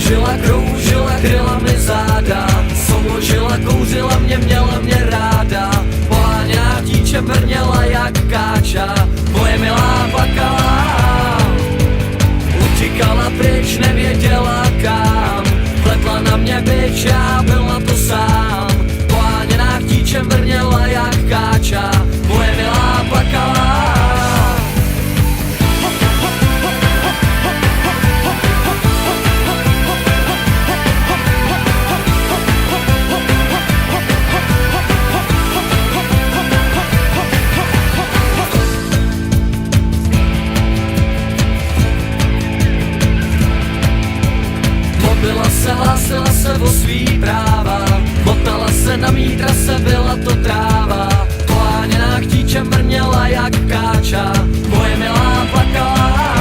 Kroužila, kroužila, kryla mi záda, souložila, kouřila mě, měla mě ráda. Poháněná dítě brněla jak káča, moje milá plakala. Utíkala pryč, nevěděla kam, pletla na mě bič, já byl na to sám. Poháněná dítě brněla jak káča, moje milá plakala. Hlásila se o svý práva, motala se na mý trase, byla to tráva. Poháněná k dítě mrněla jak káča, moje milá plakala.